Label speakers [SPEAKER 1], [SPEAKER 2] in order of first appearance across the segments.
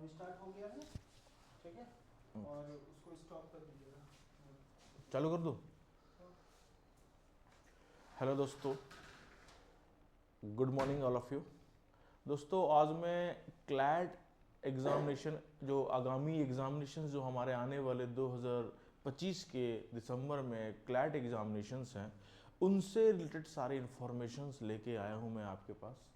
[SPEAKER 1] अभी स्टार्ट हो गया है, ठीक है, और उसको स्टॉप कर दीजिएगा।
[SPEAKER 2] चालू कर दूँ? हेलो दोस्तों, good morning all of you. दोस्तों आज मैं क्लैट एग्ज़ामिनेशन जो आगामी एग्ज़ामिनेशन जो हमारे आने वाले 2025 के दिसंबर में क्लैट एग्ज़ामिनेशंस हैं उनसे रिलेटेड सारे इन्फॉर्मेशंस लेके आया हूँ मैं आपके पास।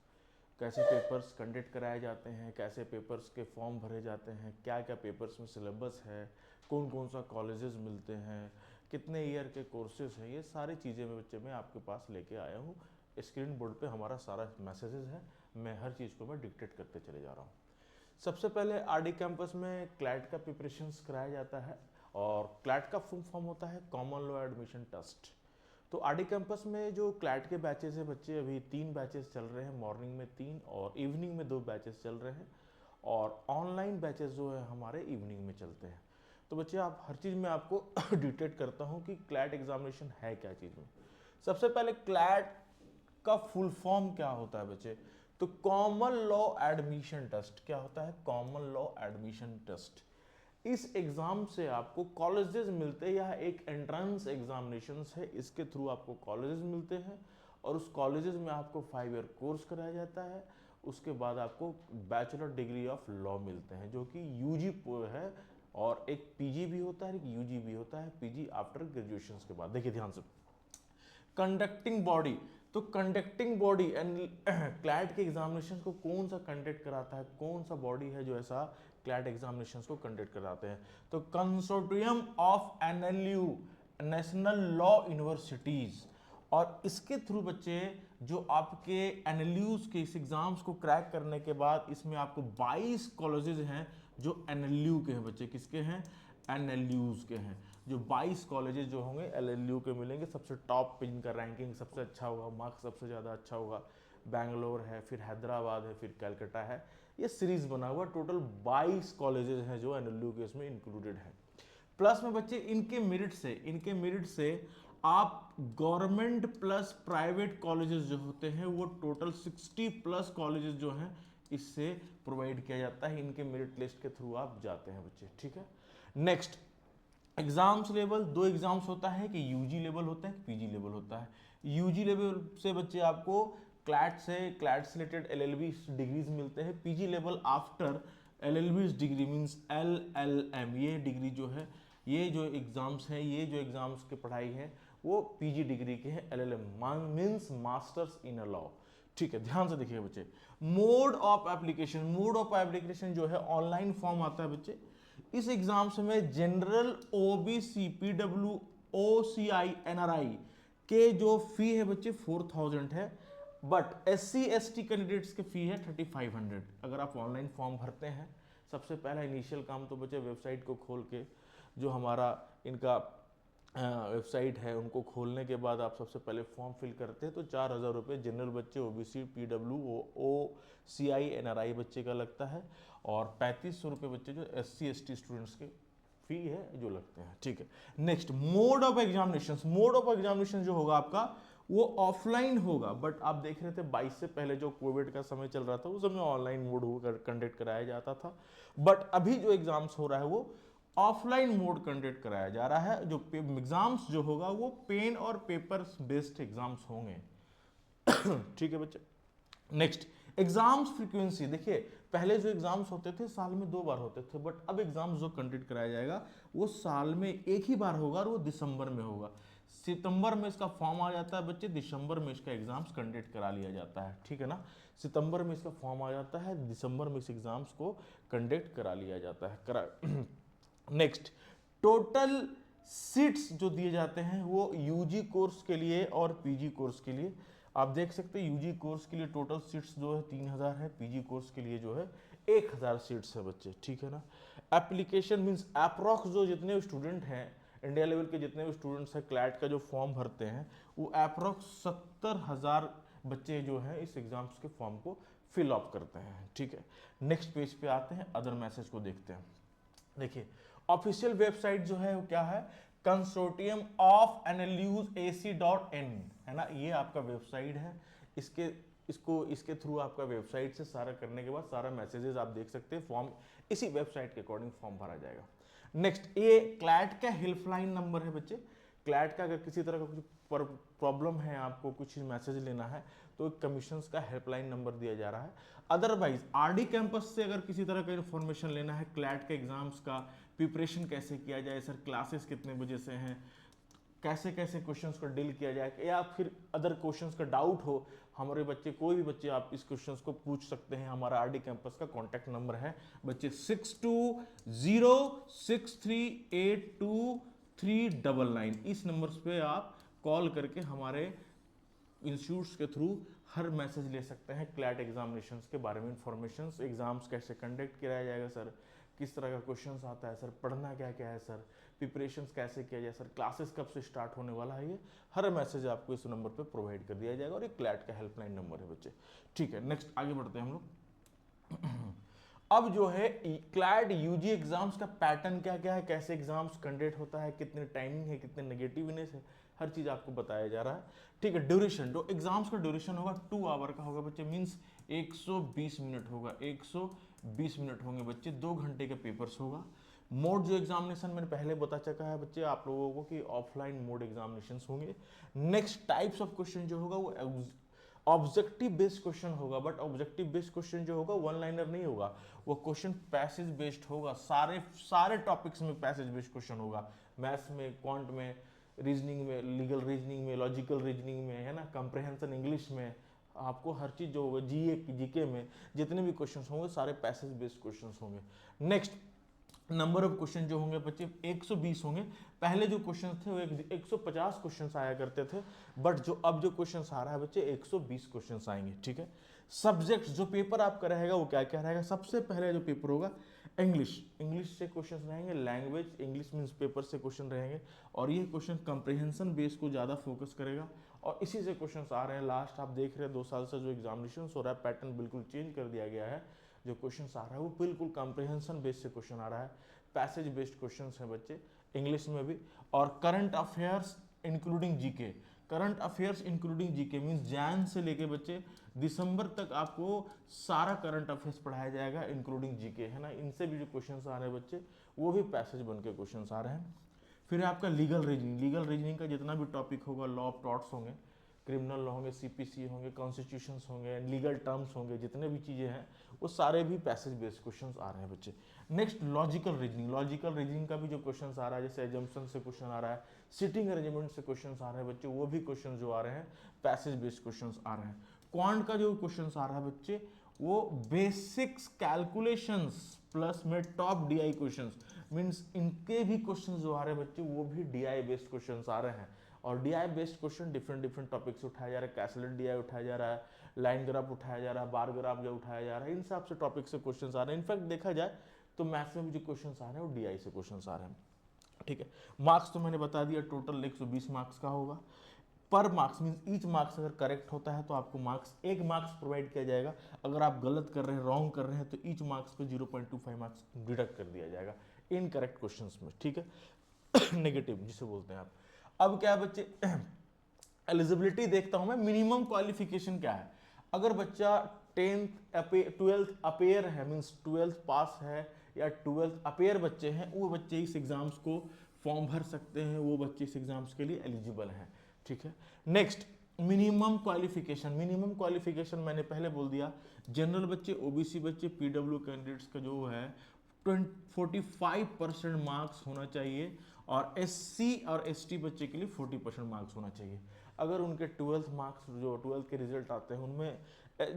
[SPEAKER 2] कैसे पेपर्स कंडक्ट कराए जाते हैं, कैसे पेपर्स के फॉर्म भरे जाते हैं, क्या क्या पेपर्स में सिलेबस है, कौन कौन सा कॉलेजेस मिलते हैं, कितने ईयर के कोर्सेज हैं, ये सारी चीज़ें मैं बच्चे मैं आपके पास लेके आया हूँ। स्क्रीन बोर्ड पे हमारा सारा मैसेजेस है, मैं हर चीज़ को मैं डिक्टेट करते चले जा रहा हूँ। सबसे पहले आरडी कैंपस में क्लैट का प्रिपरेशंस कराया जाता है और क्लैट का फुल फॉर्म होता है कॉमन लॉ एडमिशन टेस्ट। तो आरडी कैंपस में जो क्लैट के बैचेस है बच्चे, अभी 3 बैचेस चल रहे हैं, मॉर्निंग में 3 और इवनिंग में 2 बैचेस चल रहे हैं और ऑनलाइन बैचेस जो है हमारे इवनिंग में चलते हैं। तो बच्चे आप हर चीज़ में आपको डिटेक्ट करता हूँ कि क्लैट एग्जामिनेशन है क्या चीज़ में। सबसे पहले क्लैट का फुल फॉर्म क्या होता है बच्चे? तो कॉमन लॉ एडमिशन टेस्ट। क्या होता है? Common law admission test. इस एग्जाम से आपको कॉलेजेस मिलते हैं, यह एक एंट्रेंस एग्जामिनेशन है, इसके थ्रू आपको कॉलेजेस मिलते हैं और उस कॉलेजेस में आपको 5 ईयर कोर्स कराया जाता है। उसके बाद आपको बैचलर डिग्री ऑफ लॉ मिलते हैं जो कि यूजी है और एक पीजी भी होता है, एक यूजी भी होता है, पीजी आफ्टर ग्रेजुएशन के बाद। देखिए ध्यान से, कंडक्टिंग बॉडी। तो कंडक्टिंग बॉडी एंड क्लैट के एग्जामिनेशन को कौन सा कंडक्ट कराता है, कौन सा बॉडी है जो ऐसा क्लैट एग्जामिनेशन को कंडक्ट कराते हैं? तो consortium of NLU, national law universities. और इसके थ्रू बच्चे जो आपके एनएलयूज के इस एग्जाम्स को क्रैक करने के बाद इसमें आपको 22 कॉलेजेस हैं जो एनएलयू के हैं बच्चे। किसके हैं? एनएलयूज के हैं। जो 22 कॉलेजेस जो होंगे एनएलयू के मिलेंगे। सबसे टॉप पे जिनका रैंकिंग सबसे अच्छा होगा, मार्क्स सबसे ज़्यादा अच्छा होगा, बैंगलोर है, फिर हैदराबाद है, फिर कलकत्ता है। ये सीरीज बना हुआ टोटल 22 कॉलेजेस हैं जो एनएलयू के इसमें इंक्लूडेड है। प्लस में बच्चे इनके मेरिट से आप गवर्नमेंट प्लस प्राइवेट कॉलेजेस जो होते हैं वो टोटल 60 प्लस कॉलेजेस जो हैं इससे प्रोवाइड किया जाता है। इनके मेरिट लिस्ट के थ्रू आप जाते हैं बच्चे, ठीक है। नेक्स्ट, एग्जाम्स लेवल 2 एग्जाम्स होता है कि यूजी लेवल होता है, पीजी लेवल होता है। यूजी लेवल से बच्चे आपको क्लैट से रिलेटेड एलएलबी डिग्रीज मिलते हैं। PG level after LLB degree means LLM, ये डिग्री जो है, ये जो एग्जाम्स हैं, ये जो एग्जाम्स की पढ़ाई है वो पीजी डिग्री के हैं। LLM means masters in law, ठीक है। ध्यान से देखिए बच्चे, मोड ऑफ एप्लीकेशन जो है ऑनलाइन फॉर्म आता है बच्चे। इस एग्जाम से में general, OBC, PW, OCI, NRI के जो फी है बच्चे 4000 है, बट एससी एसटी कैंडिडेट्स की फी है 3500 अगर आप ऑनलाइन फॉर्म भरते हैं। सबसे पहला इनिशियल काम तो बच्चे वेबसाइट को खोल के, जो हमारा इनका वेबसाइट है उनको खोलने के बाद आप सबसे पहले फॉर्म फिल करते हैं तो 4000 रुपये जनरल बच्चे, ओबीसी, पीडब्ल्यू, ओसीआई, एनआरआई बच्चे का लगता है और 3500 रुपये बच्चे जो एससी एसटी स्टूडेंट्स के फी है जो लगते हैं, ठीक है। नेक्स्ट, मोड ऑफ एग्जामिनेशन जो होगा आपका वो ऑफलाइन होगा, बट आप देख रहे थे 22 से पहले जो कोविड का समय चल रहा था उस समय ऑनलाइन मोड कंडक्ट कराया जाता था, बट अभी जो एग्जाम्स हो रहा है वो ऑफलाइन मोड कंडक्ट कराया जा रहा है। जो एग्जाम्स जो होगा वो पेन और पेपर बेस्ड एग्जाम्स होंगे, ठीक है बच्चे। Next, exams frequency. देखिए पहले जो एग्जाम्स होते थे साल में 2 बार होते थे, बट अब एग्जाम्स जो कंडक्ट कराया जाएगा वो साल में एक ही बार होगा और वो दिसंबर में होगा। सितंबर में इसका फॉर्म आ जाता है बच्चे, दिसंबर में इसका एग्जाम्स कंडक्ट करा लिया जाता है, ठीक है ना। सितंबर में इसका फॉर्म आ जाता है, दिसंबर में इस एग्जाम्स को कंडक्ट करा लिया जाता है। नेक्स्ट, टोटल सीट्स जो दिए जाते हैं वो यूजी कोर्स के लिए और पीजी कोर्स के लिए आप देख सकते हैं। यूजी कोर्स के लिए टोटल सीट्स जो है 3000 है, पीजी कोर्स के लिए जो है 1000 सीट्स है बच्चे, ठीक है ना। एप्लीकेशन मींस अप्रॉक्स जो जितने स्टूडेंट हैं इंडिया लेवल के, जितने भी स्टूडेंट्स हैं क्लैट का जो फॉर्म भरते हैं वो अप्रॉक्स 70,000 बच्चे जो हैं इस एग्जाम्स के फॉर्म को फिल अप करते हैं, ठीक है। नेक्स्ट पेज पे आते हैं, अदर मैसेज को देखते हैं। देखिए ऑफिशियल वेबसाइट जो है वो क्या है? कंसोर्टियम ऑफ एनएलयूज AC.in है ना, ये आपका वेबसाइट है। इसके इसको इसके थ्रू आपका वेबसाइट से सारा करने के बाद सारा मैसेजेस आप देख सकते हैं, फॉर्म इसी वेबसाइट के अकॉर्डिंग फॉर्म भरा जाएगा। नेक्स्ट, ये क्लैट का हेल्पलाइन नंबर है बच्चे। क्लैट का अगर किसी तरह का कुछ प्रॉब्लम है, आपको कुछ मैसेज लेना है, तो कमीशंस का हेल्पलाइन नंबर दिया जा रहा है। अदरवाइज आरडी कैंपस से अगर किसी तरह का इन्फॉर्मेशन लेना है, क्लैट के एग्जाम्स का प्रिपरेशन कैसे किया जाए सर, क्लासेस कितने बजे से हैं, कैसे कैसे क्वेश्चंस को डील किया जाए, या फिर अदर क्वेश्चंस का डाउट हो, हमारे बच्चे कोई भी बच्चे आप इस क्वेश्चंस को पूछ सकते हैं। हमारा आरडी कैंपस का कॉन्टैक्ट नंबर है बच्चे 6206382399। इस नंबर पे आप कॉल करके हमारे इंस्टीट्यूट्स के थ्रू हर मैसेज ले सकते हैं क्लैट एग्जामिनेशंस के बारे में, इंफॉर्मेशन, एग्जाम्स कैसे कंडक्ट किया जाएगा सर, किस तरह का क्वेश्चंस आता है सर, पढ़ना क्या क्या है सर, प्रिपरेशंस कैसे किया जाए सर, क्लासेस कब से स्टार्ट होने वाला है, ये हर मैसेज आपको इस नंबर पे प्रोवाइड कर दिया जाएगा और ये क्लैट का हेल्पलाइन नंबर है बच्चे। ठीक है, नेक्स्ट आगे बढ़ते हैं हम लोग। अब जो है क्लैट यूजी एग्जाम्स का पैटर्न क्या क्या है, कैसे एग्जाम्स कंडक्ट होता है, कितने टाइमिंग है, कितने नेगेटिवनेस है, हर चीज आपको बताया जा रहा है। ठीक है, ड्यूरेशन, जो एग्जाम्स का ड्यूरेशन होगा 2 आवर का होगा बच्चे, मींस 120 मिनट होगा, 120 मिनट होंगे बच्चे, 2 घंटे का पेपर्स होगा। मोड जो एग्जामिनेशन मैंने पहले बता चुका है बच्चे आप लोगों को कि ऑफलाइन मोड एग्जामिनेशन होंगे। नेक्स्ट टाइप्स ऑफ क्वेश्चन जो होगा वो ऑब्जेक्टिव बेस्ड क्वेश्चन होगा, बट ऑब्जेक्टिव बेस्ड क्वेश्चन जो होगा वन लाइनर नहीं होगा, वो क्वेश्चन पैसेज बेस्ड होगा, सारे टॉपिक्स में पैसेज बेस्ड क्वेश्चन होगा, मैथ्स में, क्वांट में, रीजनिंग में, लीगल रीजनिंग में, लॉजिकल रीजनिंग में, है ना, कंप्रहेंशन इंग्लिश में, आपको हर चीज जो होगा, जीके में जितने भी क्वेश्चन होंगे सारे पैसेज बेस्ड क्वेश्चन होंगे। नेक्स्ट, नंबर ऑफ क्वेश्चन जो होंगे बच्चे 120 होंगे। पहले जो क्वेश्चन थे वो 150 क्वेश्चन आया करते थे, बट जो अब जो क्वेश्चन आ रहा है बच्चे 120 क्वेश्चन आएंगे। ठीक है, सब्जेक्ट जो पेपर आपका रहेगा वो क्या क्या रहेगा, सबसे पहले जो पेपर होगा इंग्लिश से क्वेश्चन रहेंगे, लैंग्वेज इंग्लिश मीन्स पेपर से क्वेश्चन रहेंगे, और ये क्वेश्चन कंप्रीहेंशन बेस को ज़्यादा फोकस करेगा, और इसी से क्वेश्चन आ रहे हैं। लास्ट आप देख रहे हैं 2 साल से जो एग्जामिनेशन हो रहा है, पैटर्न बिल्कुल चेंज कर दिया गया है, जो क्वेश्चन आ रहा है वो बिल्कुल कंप्रीहेंशन बेस्ड से क्वेश्चन आ रहा है, पैसेज बेस्ड क्वेश्चन है बच्चे इंग्लिश में भी, और current affairs including GK. Current affairs including GK means Jain से लेके बच्चे दिसंबर तक आपको सारा करंट अफेयर्स पढ़ाया जाएगा इंक्लूडिंग जीके, है ना। इनसे भी जो क्वेश्चन आ रहे हैं बच्चे वो भी पैसेज बन के क्वेश्चन आ रहे हैं। फिर आपका लीगल रीजनिंग का जितना भी टॉपिक होगा, लॉ ऑफ टॉर्ट्स होंगे, क्रिमिनल लॉ होंगे, सीपीसी होंगे, कॉन्स्टिट्यूशंस होंगे, लीगल टर्म्स होंगे, जितने भी चीज़ें हैं वो सारे भी पैसेज बेस्ड क्वेश्चंस आ रहे हैं बच्चे। नेक्स्ट, लॉजिकल रीजनिंग का भी जो क्वेश्चन आ रहा है, जैसे एजम्पशन से क्वेश्चन आ रहा है, सिटिंग अरेंजमेंट से क्वेश्चन आ रहे हैं बच्चे, वो भी क्वेश्चन जो आ रहे हैं पैसेज बेस्ड क्वेश्चन आ रहे हैं। क्वांट का जो क्वेश्चन आ रहा है बच्चे वो बेसिक्स कैलकुलेशंस प्लस में टॉप डीआई क्वेश्चंस, मींस इनके भी क्वेश्चन जो आ रहे हैं बच्चे वो भी डीआई बेस्ड क्वेश्चन आ रहे हैं, और DI based question different topics उठाया जा रहा है, कैसलेट डीआई उठाया जा रहा है, लाइन ग्राफ उठाया जा रहा है, बार ग्राफ जो उठाया जा रहा है, इन सब से टॉपिक से क्वेश्चन आ रहे हैं। इनफैक्ट देखा जाए तो मैथ्स में भी जो क्वेश्चन आ रहे हैं वो डीआई से क्वेश्चन आ रहे हैं। ठीक है, मार्क्स तो मैंने बता दिया, टोटल 120 मार्क्स का होगा। पर मार्क्स मींस ईच मार्क्स अगर करेक्ट होता है तो आपको मार्क्स 1 मार्क्स प्रोवाइड किया जाएगा, अगर आप गलत कर रहे हैं, रॉन्ग कर रहे हैं, तो ईच मार्क्स को 0.25 मार्क्स डिडक्ट कर दिया जाएगा इनकरेक्ट क्वेश्चंस में। ठीक है, नेगेटिव जिसे बोलते हैं आप। अब क्या बच्चे एलिजिबिलिटी देखता हूं मैं, मिनिमम क्वालिफिकेशन क्या है। अगर बच्चा 12th अपेयर है, मींस 12th पास है या 12th अपेयर बच्चे हैं, वो बच्चे इस एग्जाम्स को फॉर्म भर सकते हैं, वो बच्चे इस एग्जाम्स के लिए एलिजिबल हैं। ठीक है, नेक्स्ट, मिनिमम क्वालिफिकेशन मैंने पहले बोल दिया, जनरल बच्चे, ओबीसी बच्चे, पीडब्ल्यू कैंडिडेट्स का जो है 45% मार्क्स होना चाहिए, और एससी और एसटी बच्चे के लिए 40% मार्क्स होना चाहिए। अगर उनके 12th मार्क्स जो 12th के रिजल्ट आते हैं उनमें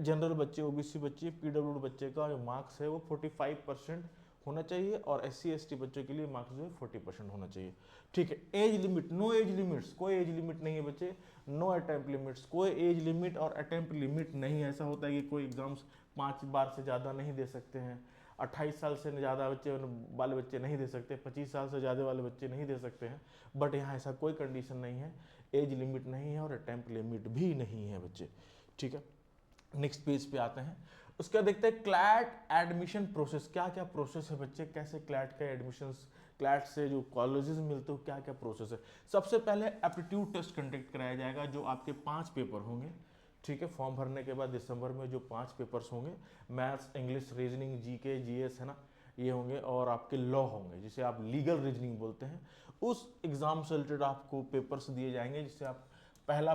[SPEAKER 2] जनरल बच्चे, ओबीसी बच्चे, पीडब्ल्यू बच्चे का जो मार्क्स है वो 45% होना चाहिए, और एससी एसटी बच्चों के लिए मार्क्स जो है 40% होना चाहिए। ठीक है, age limit, no age limits, कोई एज लिमिट नहीं है बच्चे, नो अटेम्प्ट लिमिट्स, कोई एज लिमिट और अटेम्प्ट लिमिट नहीं। ऐसा होता है कि कोई एग्जाम्स 5 बार से ज़्यादा नहीं दे सकते हैं, 28 साल से ज़्यादा बच्चे वाले बच्चे नहीं दे सकते, 25 साल से ज़्यादा वाले बच्चे नहीं दे सकते हैं, बट यहाँ ऐसा कोई कंडीशन नहीं है, एज लिमिट नहीं है और अटेम्प्ट लिमिट भी नहीं है बच्चे। ठीक है, नेक्स्ट पेज पे आते हैं, उसके बाद देखते हैं क्लैट एडमिशन प्रोसेस, क्या क्या प्रोसेस है बच्चे, कैसे क्लैट का एडमिशन, क्लैट से जो कॉलेजेस मिलते हो क्या क्या प्रोसेस है। सबसे पहले एप्टीट्यूड टेस्ट कंडक्ट कराया जाएगा, जो आपके 5 पेपर होंगे, ठीक है। फॉर्म भरने के बाद दिसंबर में जो 5 पेपर्स होंगे, maths, English, reasoning, GK, GS है ना, ये होंगे, और आपके लॉ होंगे जिसे आप लीगल रीजनिंग बोलते हैं। उस एग्जाम से रिलेटेड आपको पेपर्स दिए जाएंगे, जिससे आप पहला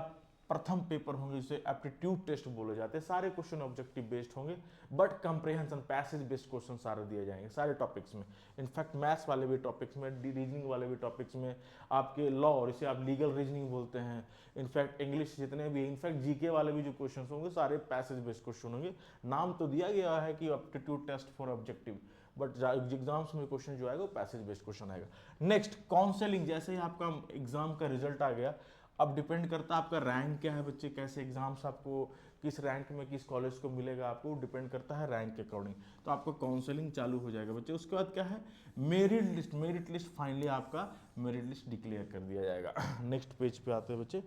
[SPEAKER 2] प्रथम पेपर होंगे जिसे एप्टीट्यूड टेस्ट बोले जाते हैं। सारे क्वेश्चन ऑब्जेक्टिव बेस्ड होंगे, but comprehension passage based question सारे दिए जाएंगे सारे टॉपिक्स में। इनफैक्ट मैथ्स वाले भी टॉपिक्स में, रीजनिंग वाले भी टॉपिक्स में, आपके लॉ और इसे आप लीगल रीजनिंग बोलते हैं, इनफैक्ट इंग्लिश जितने भी, इनफैक्ट जीके वाले भी जो क्वेश्चन होंगे सारे पैसेज बेस्ड क्वेश्चन होंगे। नाम तो दिया गया है कि aptitude test for objective, but exams में क्वेश्चन जो आएगा वो पैसेज बेस्ड क्वेश्चन आएगा। नेक्स्ट काउंसलिंग, जैसे ही आपका एग्जाम का रिजल्ट आ गया, अब डिपेंड करता है आपका रैंक क्या है बच्चे, कैसे एग्जाम्स आपको किस रैंक में किस कॉलेज को मिलेगा, आपको डिपेंड करता है रैंक के अकॉर्डिंग। तो आपका काउंसलिंग चालू हो जाएगा बच्चे। उसके बाद क्या है, merit list. Merit list finally आपका मेरिट लिस्ट डिक्लेयर कर दिया जाएगा। नेक्स्ट पेज पे आते हैं बच्चे।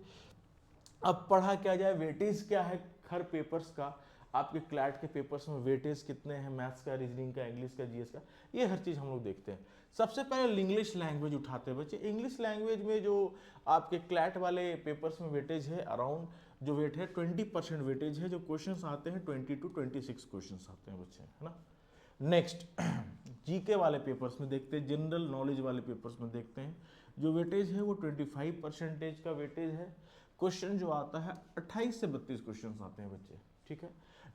[SPEAKER 2] अब पढ़ा क्या जाए, वेटेज क्या है हर पेपर्स का, आपके क्लैट के पेपर्स में वेटेज कितने हैं, मैथ्स का, रीजनिंग का, इंग्लिश का, जीएस का, ये हर चीज़ हम लोग देखते हैं। सबसे पहले इंग्लिश लैंग्वेज उठाते हैं बच्चे। इंग्लिश लैंग्वेज में जो आपके क्लैट वाले पेपर्स में वेटेज है, अराउंड जो वेट है 20% वेटेज है। जो क्वेश्चंस आते हैं 20 to 26 क्वेश्चंस आते हैं बच्चे, है ना। नेक्स्ट जीके वाले पेपर्स में देखते हैं, जनरल नॉलेज वाले पेपर्स में देखते हैं, जो वेटेज है वो 25% का वेटेज है। क्वेश्चन जो आता है 28 से 32 क्वेश्चन आते हैं बच्चे, ठीक है।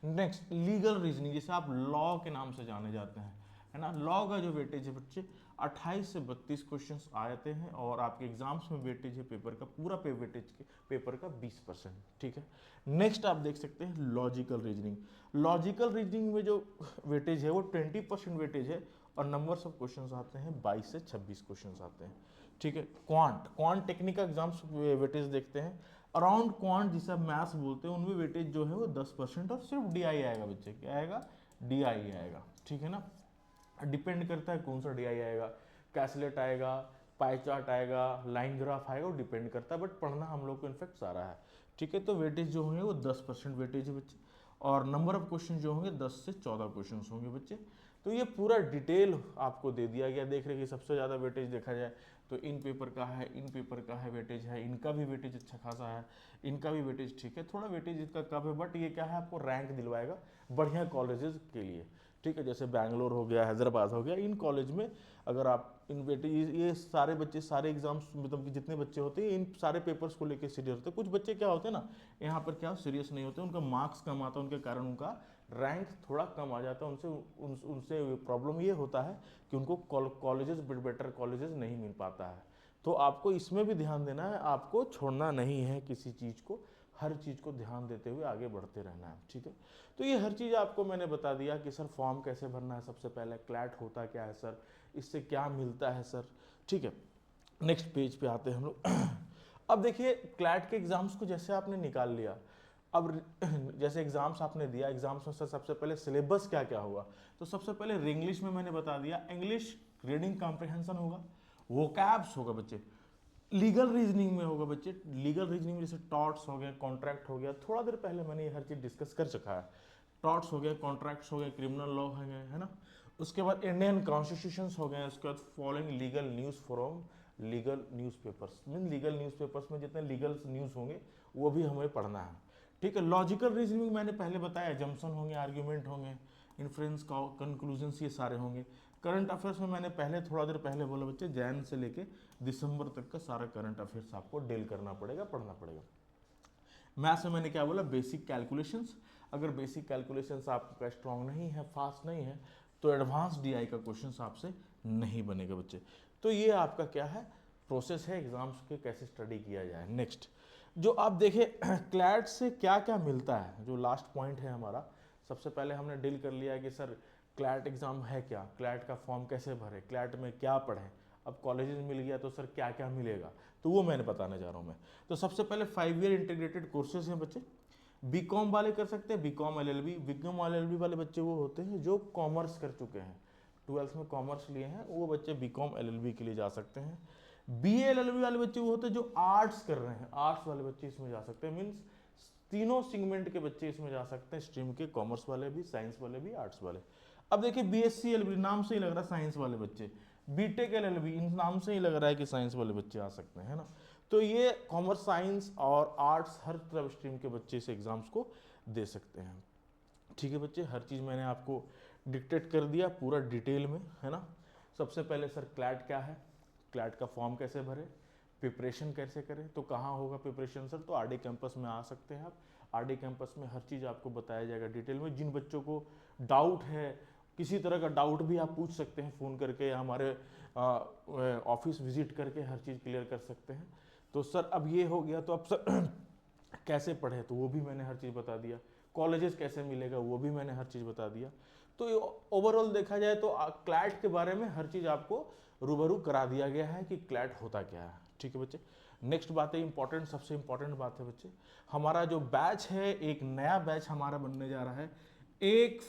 [SPEAKER 2] नेक्स्ट लीगल रीजनिंग, जिसे आप लॉ के नाम से जाने जाते हैं, है ना। लॉ का जो वेटेज है बच्चे 28 से 32 क्वेश्चन आते हैं, और आपके एग्जाम्स में वेटेज है पेपर का, पूरा वेटेज के पेपर का 20%, ठीक है। नेक्स्ट आप देख सकते हैं लॉजिकल रीजनिंग। लॉजिकल रीजनिंग में जो वेटेज है वो 20% वेटेज है, और नंबर्स ऑफ क्वेश्चंस आते हैं 22 से 26 क्वेश्चंस आते हैं, ठीक है। क्वांट टेक्निकल एग्जाम्स वेटेज देखते हैं, अराउंड क्वांट जिसे आप मैथ्स बोलते हैं, उनमें वेटेज जो है वो 10%, और सिर्फ डीआई आएगा बच्चे, क्या आएगा, डीआई आएगा, ठीक है ना। डिपेंड करता है कौन सा डीआई आएगा, कैसलेट आएगा, पाई चार्ट आएगा, लाइन ग्राफ आएगा, वो डिपेंड करता है, बट पढ़ना हम लोग को इनफेक्ट सारा है, ठीक है। तो वेटेज जो होंगे वो 10% वेटेज है बच्चे, और नंबर ऑफ क्वेश्चन जो होंगे 10 से 14 क्वेश्चन होंगे बच्चे। तो ये पूरा डिटेल आपको दे दिया गया। देख रहे कि सबसे ज़्यादा वेटेज देखा जाए तो इन पेपर का है, इन पेपर का है वेटेज है, इनका भी वेटेज अच्छा खासा है, इनका भी वेटेज ठीक है, थोड़ा वेटेज इसका कम है, बट ये क्या है, आपको रैंक दिलवाएगा बढ़िया कॉलेजेस के लिए, ठीक है। जैसे बैंगलोर हो गया, हैदराबाद हो गया, इन कॉलेज में अगर आप इन वेटेज, ये सारे बच्चे सारे एग्जाम्स मतलब कि जितने बच्चे होते हैं इन सारे पेपर्स को लेकर सीरियस होते हैं। कुछ बच्चे क्या होते हैं ना, यहाँ पर क्या सीरियस नहीं होते, उनका मार्क्स कम आता है, उनके कारण उनका रैंक थोड़ा कम आ जाता है, उनसे प्रॉब्लम ये होता है कि उनको कॉलेजेस बेटर कॉलेजेस नहीं मिल पाता है। तो आपको इसमें भी ध्यान देना है, आपको छोड़ना नहीं है किसी चीज़ को, हर चीज़ को ध्यान देते हुए आगे बढ़ते रहना है, ठीक है। तो ये हर चीज़ आपको मैंने बता दिया कि सर फॉर्म कैसे भरना है, सबसे पहले क्लैट होता क्या है सर, इससे क्या मिलता है सर, ठीक है। नेक्स्ट पेज पे आते हैं हम लोग। अब देखिए क्लैट के एग्जाम्स को जैसे आपने निकाल लिया, अब जैसे एग्जाम्स आपने दिया, एग्जाम्स में सबसे पहले सिलेबस क्या क्या हुआ, तो सबसे पहले इंग्लिश में मैंने बता दिया, इंग्लिश रीडिंग कॉम्प्रिहेंशन होगा, वोकैब्स होगा बच्चे, लीगल रीजनिंग में होगा बच्चे, लीगल रीजनिंग में जैसे टॉर्ट्स हो गए, कॉन्ट्रैक्ट हो गया, थोड़ा देर पहले मैंने ये हर चीज़ डिस्कस कर चुका है, टॉर्ट्स हो गए, कॉन्ट्रैक्ट्स हो गए, क्रिमिनल लॉ हो गए, है ना। उसके बाद इंडियन कॉन्स्टिट्यूशंस हो गए, उसके बाद following legal news from legal newspapers, mean legal newspapers में जितने लीगल न्यूज़ होंगे वो भी हमें पढ़ना है, ठीक है। लॉजिकल रीजनिंग मैंने पहले बताया, जम्पसन होंगे, आर्ग्यूमेंट होंगे, इन्फ्रेंस, कंक्लूजन्स, ये सारे होंगे। करंट अफेयर्स में मैंने पहले थोड़ा देर पहले बोला बच्चे, जैन से लेके दिसंबर तक का सारा करंट अफेयर्स आपको डील करना पड़ेगा, पढ़ना पड़ेगा। मैथ्स में मैंने क्या बोला, बेसिक कैलकुलेशंस, अगर बेसिक कैलकुलेशंस आपका स्ट्रांग नहीं है, फास्ट नहीं है, तो एडवांस डीआई का क्वेश्चंस आपसे नहीं बनेगा बच्चे। तो ये आपका क्या है, प्रोसेस है एग्जाम्स के कैसे स्टडी किया जाए। नेक्स्ट जो आप देखें क्लैट से क्या क्या मिलता है, जो लास्ट पॉइंट है हमारा, सबसे पहले हमने डील कर लिया कि सर क्लैट एग्जाम है क्या, क्लैट का फॉर्म कैसे भरे, क्लैट में क्या पढ़ें, अब कॉलेजेस मिल गया तो सर क्या क्या मिलेगा, तो वो मैंने बताने जा रहा हूँ मैं। तो सबसे पहले 5 ईयर इंटीग्रेटेड कोर्सेज हैं बच्चे, बीकॉम वाले कर सकते हैं, बीकॉम एलएलबी, बीकॉम एलएलबी वाले बच्चे वो होते हैं जो कॉमर्स कर चुके हैं, 12th में कॉमर्स लिए हैं, वो बच्चे बीकॉम एलएलबी के लिए जा सकते हैं। बीए एलएलबी वाले बच्चे वो होते हैं जो आर्ट्स कर रहे हैं, आर्ट्स वाले बच्चे इसमें जा सकते हैं, मीन्स तीनों सेगमेंट के बच्चे इसमें जा सकते हैं, स्ट्रीम के, कॉमर्स वाले भी, साइंस वाले भी, आर्ट्स वाले। अब देखिए बीएससी एलएलबी नाम से ही लग रहा है साइंस वाले बच्चे, बीटेक एलएलबी इन नाम से ही लग रहा है कि साइंस वाले बच्चे आ सकते हैं, है ना। तो ये कॉमर्स, साइंस और आर्ट्स हर तरह स्ट्रीम के बच्चे इस एग्ज़ाम्स को दे सकते हैं। ठीक है बच्चे, हर चीज़ मैंने आपको डिक्टेट कर दिया पूरा डिटेल में, है ना। सबसे पहले सर क्लैट क्या है, क्लैट का फॉर्म कैसे भरे, प्रिपरेशन कैसे करें, तो कहाँ होगा प्रिपरेशन सर, तो आरडी कैंपस में आ सकते हैं आप। आरडी कैंपस में हर चीज़ आपको बताया जाएगा डिटेल में। जिन बच्चों को डाउट है, किसी तरह का डाउट भी आप पूछ सकते हैं फ़ोन करके, या हमारे ऑफिस विजिट करके हर चीज़ क्लियर कर सकते हैं। तो सर अब ये हो गया, तो अब सर कैसे पढ़े, तो वो भी मैंने हर चीज़ बता दिया। कॉलेजेस कैसे मिलेगा वो भी मैंने हर चीज़ बता दिया। तो ओवरऑल देखा जाए तो क्लैट के बारे में हर चीज़ आपको रूबरू करा दिया गया है कि क्लैट होता क्या है। ठीक है बच्चे, नेक्स्ट बात है इंपॉर्टेंट, सबसे इंपॉर्टेंट बात है बच्चे, हमारा जो बैच है, एक नया बैच हमारा बनने जा रहा है 1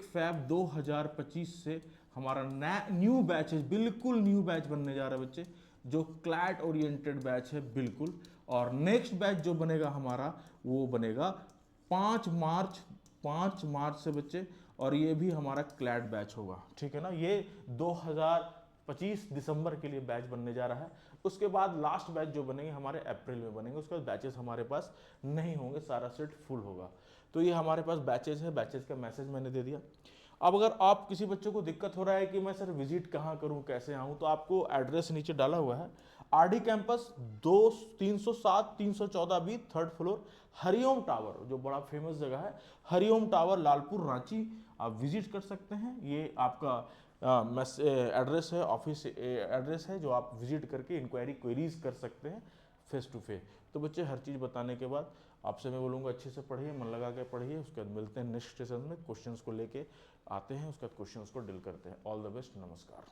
[SPEAKER 2] फैब 2025 से हमारा नया न्यू बैच है, बिल्कुल न्यू बैच बनने जा रहा है बच्चे, जो क्लैट ओरिएंटेड बैच है बिल्कुल। और नेक्स्ट बैच जो बनेगा हमारा वो बनेगा 5 मार्च से बच्चे, और ये भी हमारा क्लैट बैच होगा। ठीक है ना, ये 2025 दिसंबर के लिए बैच बनने जा रहा है। उसके बाद लास्ट बैच जो बनेंगे हमारे अप्रैल में बनेंगे, उसके बाद बैचेस हमारे पास नहीं होंगे, सारा सेट फुल होगा। तो ये हमारे पास बैचेस है, बैचेस का मैसेज मैंने दे दिया। अब अगर आप किसी बच्चे को दिक्कत हो रहा है कि मैं सर विजिट कहाँ करूँ, कैसे आऊँ, तो आपको एड्रेस नीचे डाला हुआ है, RD campus 307 314 B, 3rd floor, Hariom tower, जो बड़ा फेमस जगह है, हरिओम टावर, लालपुर, रांची, आप विजिट कर सकते हैं। ये आपका एड्रेस है, ऑफिस एड्रेस है, जो आप विजिट करके इंक्वायरी क्वेरीज कर सकते हैं फेस टू फेस। तो बच्चे हर चीज़ बताने के बाद आपसे मैं बोलूँगा अच्छे से पढ़िए, मन लगा के पढ़िए। उसके बाद मिलते हैं नेक्स्ट सेशन में, क्वेश्चंस को लेके आते हैं, उसके बाद क्वेश्चंस को डील करते हैं। ऑल द बेस्ट, नमस्कार।